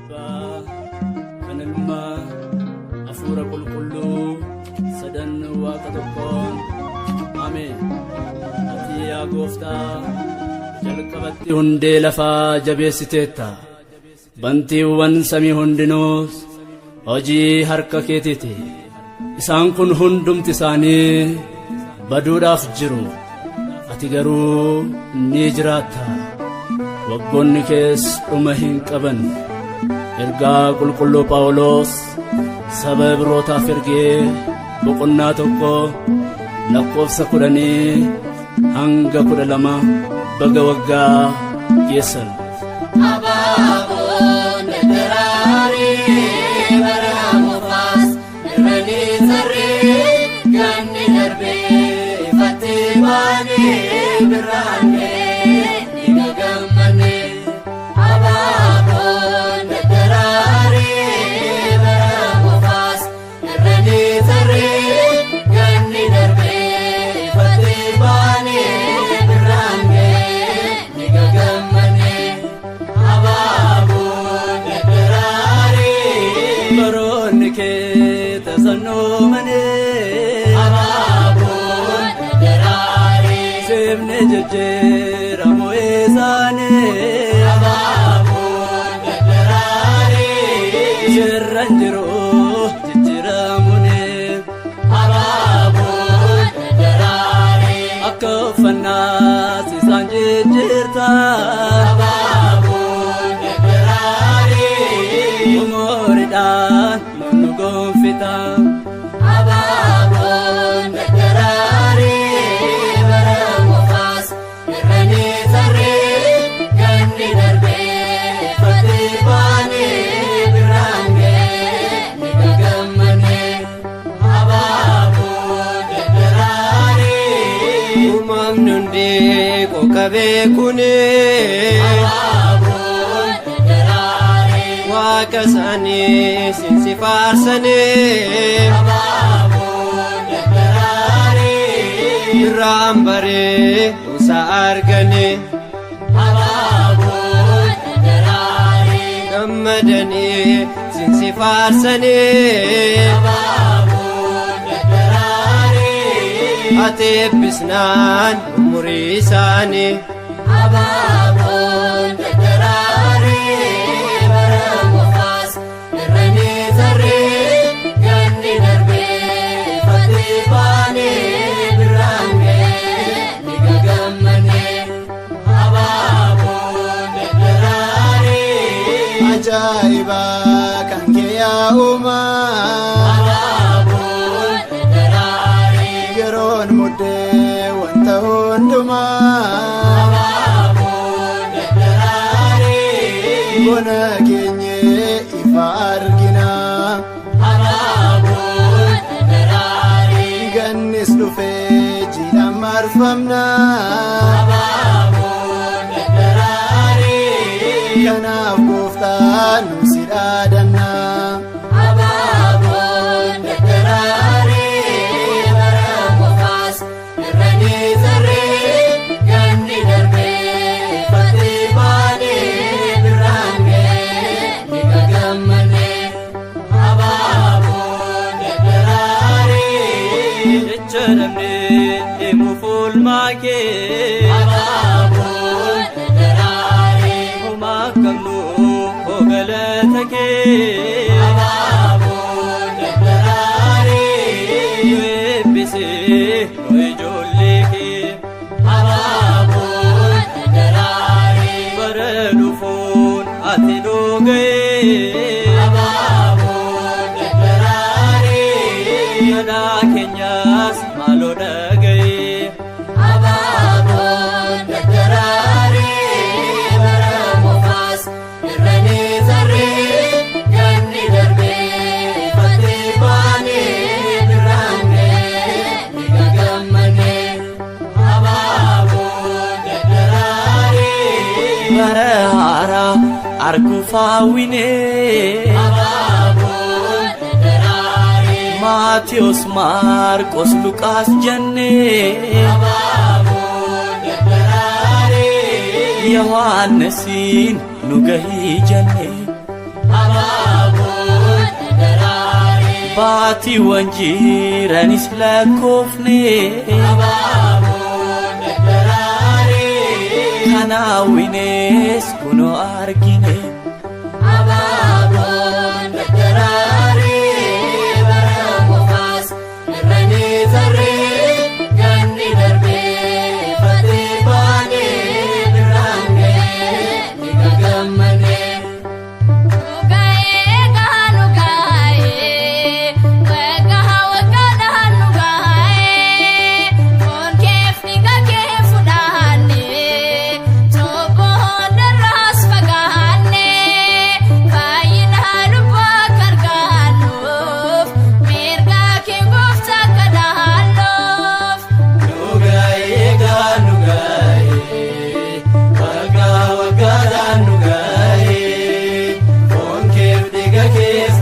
kan Ilmaa Hafuura Qulqulluu sadan Waaqa tokkoon Ameen. Ati yaa Gooftaa jalqabatti hundee lafaa jabeessiteetta, bantiiwwan samii hundinuus hojii harka keetiiti. Isaan kun hundumti isaanii baduudhaaf jiru, ati garuu ni jiraatta. Waggoonni kees dhuma hin qaban. Ergaa qulqulluu Phaawulos saba Ibrootaaf ergee boqonnaa 1 lakkoofsa 10 hanga 12 baga waggaa geessan. Abaaboon daraarii bara moofas irranii sarree ganni darbee ifattee baanee birraanee ni gammanne. Abaaboon daraarii bara moofas irranii sarree ganni darbee ifattee baanee birraanee ni gammanne. Baroonni kee tasaanoomanii, Abaaboon daraarii seefnee jijjiiramoo isaanii, Abaaboon daraarii jirran jiruu jijjiiramuuni. Abaaboon daraarii Akka uffannaas isaan jijjiirta, Abaaboon daraarii umuriidhaan nu gonfita. Abaaboon daraarii bara moofas irranii sarree ganni darbee ifattee baanee birraanee ni gammanne. Abaaboon daraarii Uumamni hundi qoqqabee kuni Abaaboon daraarii Waaqa isaanii sinsifaarsanii Abaaboon daraarii irraan baree usa arganii Abaaboon daraarii gammadanii sinsifaarsanii Abaaboon daraarii ati eebbisnaan umurii isaanii Abaaboon daraarii bara moofas irranii sarree ganni darbee ifattee baanee birraanee ni gammanne. Abaaboon daraarii ajaa'iba kan kee yaa uumaa Abaaboon daraarii yeroon muddee wanta hundumaa Abaaboon daraarii bona keenye ifa argina Abaaboon daraarii gannis dhufee jiidhaan marfamna Abaaboon daraarii kanaaf gooftaan nu si dhaadanna Abaaboon daraarii bara moofas irranii sarree ganni darbee ifattee baanee birraanee ni gammanne. Abaaboon daraarii Jecha namni himuuf oolmaa kee, Abaaboon daraarii homaa qabnu hoo galata kee. Abaaboon daraarii Nu eebbisee nu ijoollee kee, Abaaboon daraarii bara dhufuun ati nu ga'ee. Abaaboon daraarii Kadhaa keenyas maaloo dhaga'ee. Abaaboon daraarii bara moofas irranii sarree ganni darbee ifattee baanee birraanee ni gammanne. Abaaboon daraarii Bara haaraa arguuf hawwinee, Abaaboon daraarii Maatiyos, Maarqos, Luqaas jennee, Abaaboon daraarii Yohaannisiin nu gahii jennee. baatiiwwan jiranis lakkoofne Abaaboon daraaree kan hawwines kunoo argine. Abaaboon daraaree bara moofas irranii tarree ganni darbee fatee baanee birraan ga'ee ni gagammanee. Keef